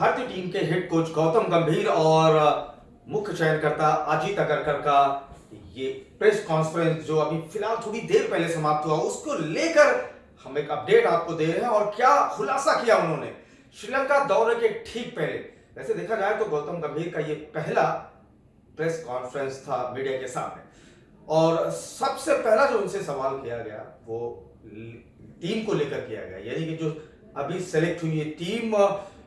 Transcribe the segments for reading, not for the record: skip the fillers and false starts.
भारतीय टीम के head coach Gautam गंभीर और मुख्य चयनकर्ता अजीत अगरकर का ये प्रेस कॉन्फ्रेंस जो अभी फिलहाल थोड़ी देर पहले समाप्त हुआ, उसको लेकर हम एक अपडेट आपको दे रहे हैं। और क्या खुलासा किया उन्होंने श्रीलंका दौरे के ठीक पहले। वैसे देखा जाए तो गौतम गंभीर का ये पहला प्रेस कॉन्फ्रेंस था मीडिया के सामने, और सबसे पहला जो उनसे सवाल किया गया वो टीम को लेकर किया गया, यानी कि जो अभी सेलेक्ट हुई है टीम।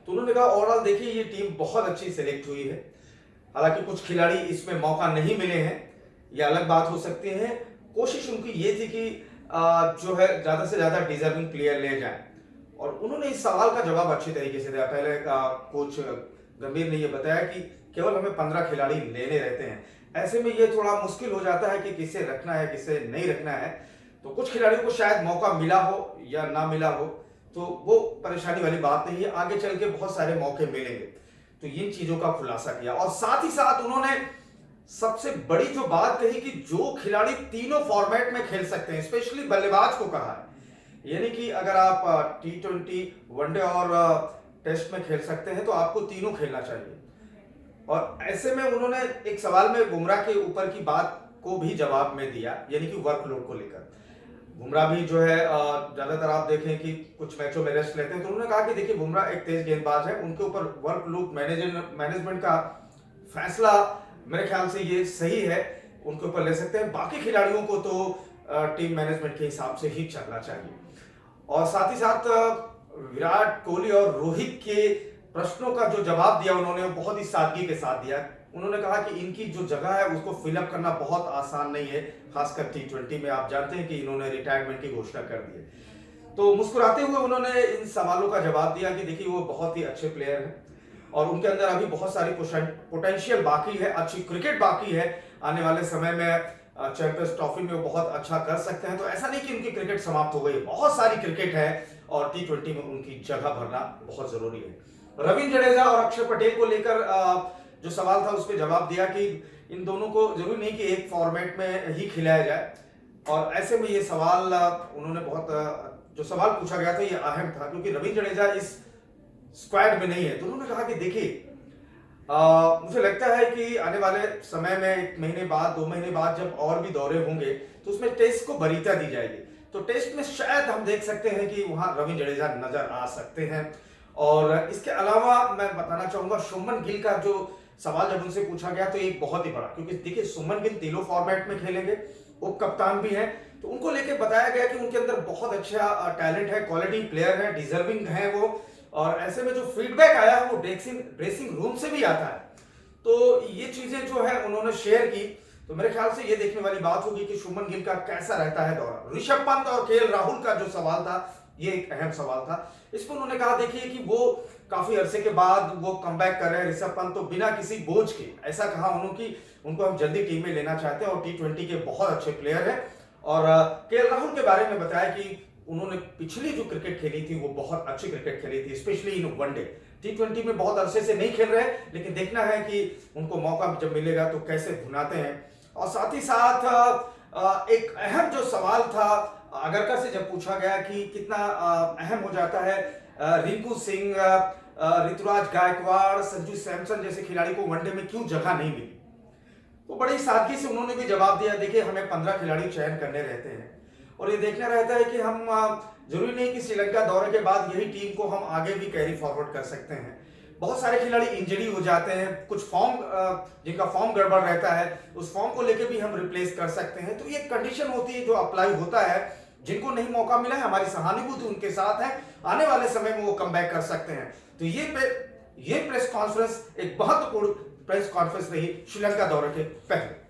तो उन्होंने कहा ओवरऑल देखिए ये टीम बहुत अच्छी सेलेक्ट हुई है। हालांकि कुछ खिलाड़ी इसमें मौका नहीं मिले हैं, ये अलग बात हो सकती है। कोशिश उनकी ये थी कि जो है ज्यादा से ज्यादा डिजर्विंग प्लेयर ले जाएं, और उन्होंने इस सवाल का जवाब अच्छी तरीके से दिया। पहले कोच गंभीर ने ये बताया कि केवल हमें 15 खिलाड़ी लेने रहते हैं, ऐसे में ये थोड़ा मुश्किल हो जाता है कि किसे रखना है किसे नहीं रखना है। तो कुछ खिलाड़ियों को शायद मौका मिला हो या ना मिला हो, तो वो परेशानी वाली बात नहीं है, आगे चल के बहुत सारे मौके मिलेंगे। तो इन चीजों का खुलासा किया, और साथ ही साथ उन्होंने सबसे बड़ी जो बात कही कि जो खिलाड़ी तीनों फॉर्मेट में खेल सकते हैं, स्पेशली बल्लेबाज को कहा है, यानी कि अगर आप T20 वनडे और टेस्ट में खेल सकते हैं तो आपको तीनों खेलना चाहिए। और ऐसे में उन्होंने एक सवाल में बुमराह के ऊपर की बात को भी जवाब में दिया, यानी कि वर्कलोड को लेकर। बुमराह भी जो है ज्यादातर आप देखें कि कुछ मैचों में रेस्ट लेते हैं, तो उन्होंने कहा कि देखिए बुमराह एक तेज गेंदबाज है, उनके ऊपर वर्कलोड मैनेजमेंट का फैसला मेरे ख्याल से ये सही है, उनके ऊपर ले सकते हैं। बाकी खिलाड़ियों को तो टीम मैनेजमेंट के हिसाब से ही चलना चाहिए। और साथ ही साथ विराट कोहली और रोहित के प्रश्नों का जो जवाब दिया उन्होंने, वो बहुत ही सादगी के साथ दिया। उन्होंने कहा कि इनकी जो जगह है उसको फिलअप करना बहुत आसान नहीं है, खासकर T20 में। आप जानते हैं कि इन्होंने रिटायरमेंट की घोषणा कर दी है। तो मुस्कुराते हुए उन्होंने इन सवालों का जवाब दिया कि देखिए वो बहुत ही अच्छे प्लेयर हैं और उनके अंदर अभी बहुत सारी पोटेंशियल बाकी है, अच्छी क्रिकेट बाकी है। आने वाले समय में चैंपियंस ट्रॉफी में वो बहुत अच्छा कर सकते हैं। तो ऐसा नहीं कि उनकी क्रिकेट समाप्त हो गई, बहुत सारी क्रिकेट है और T20 में उनकी जगह भरना बहुत जरूरी है। रविंद्र जडेजा और अक्षर पटेल को लेकर जो सवाल था उस पर जवाब दिया कि इन दोनों को जरूरी नहीं कि एक फॉर्मेट में ही खिलाया जाए, और ऐसे में ये सवाल उन्होंने बहुत जो सवाल पूछा गया था ये अहम था, क्योंकि रविंद्र जडेजा इस स्क्वाड में नहीं है। तो उन्होंने कहा कि देखिए मुझे लगता है कि आने वाले समय में 1 महीने बाद 2 महीने बाद जब और भी दौरे होंगे तो उसमें टेस्ट को वरीयता दी जाएगी। तो टेस्ट में शायद हम देख सकते हैं कि वहां रविंद्र जडेजा नजर आ सकते हैं। और इसके अलावा मैं बताना चाहूंगा शुभमन गिल का जो सवाल जब उनसे पूछा गया तो एक बहुत ही बड़ा, क्योंकि देखिए शुभमन गिल तीनों फॉर्मेट में खेलेंगे, उप कप्तान भी हैं, तो उनको लेकर बताया गया कि उनके अंदर बहुत अच्छा टैलेंट है, क्वालिटी प्लेयर है, डिजर्विंग है वो। और ऐसे में जो फीडबैक आया है वो ड्रेसिंग रूम से भी आता है। तो ये चीजें जो है उन्होंने शेयर की। तो मेरे ख्याल से ये देखने वाली बात होगी कि शुभमन गिल का कैसा रहता है दौरा। ऋषभ पंत और KL राहुल का जो सवाल था ये एक अहम सवाल था। इस पर उन्होंने कहा देखिए कि वो काफी अरसे के बाद वो कमबैक कर रहे हैं। ऋषभ पंत तो बिना किसी बोझ के, ऐसा कहा उन्होंने कि उनको हम जल्दी टीम में लेना चाहते हैं और T20 के बहुत अच्छे प्लेयर हैं। और KL राहुल के बारे में बताया कि उन्होंने पिछली जो क्रिकेट खेली थी वो बहुत अच्छी क्रिकेट खेली थी, स्पेशली इन वनडे। T20 में बहुत अरसे से नहीं खेल रहे, लेकिन देखना है कि उनको मौका जब मिलेगा तो कैसे भुनाते हैं। और साथ ही साथ एक अहम जो सवाल था अगरकर से जब पूछा गया कि कितना अहम हो जाता है रिंकू सिंह, ऋतुराज गायकवाड़, संजू सैमसन जैसे खिलाड़ी को वनडे में क्यों जगह नहीं मिली, तो बड़ी सादगी से उन्होंने भी जवाब दिया देखिए हमें 15 खिलाड़ी चयन करने रहते हैं और ये देखना रहता है कि हम जरूरी नहीं कि श्रीलंका दौरे के बाद यही टीम को हम आगे भी कैरी फॉरवर्ड कर सकते हैं। बहुत सारे खिलाड़ी इंजरी हो जाते हैं, कुछ फॉर्म जिनका फॉर्म गड़बड़ रहता है उस फॉर्म को लेके भी हम रिप्लेस कर सकते हैं। तो ये कंडीशन होती है जो अप्लाई होता है। जिनको नहीं मौका मिला है हमारी सहानुभूति उनके साथ है, आने वाले समय में वो कमबैक कर सकते हैं। तो ये प्रेस कॉन्फ्रेंस एक महत्वपूर्ण प्रेस कॉन्फ्रेंस रही श्रीलंका दौरे के पहले।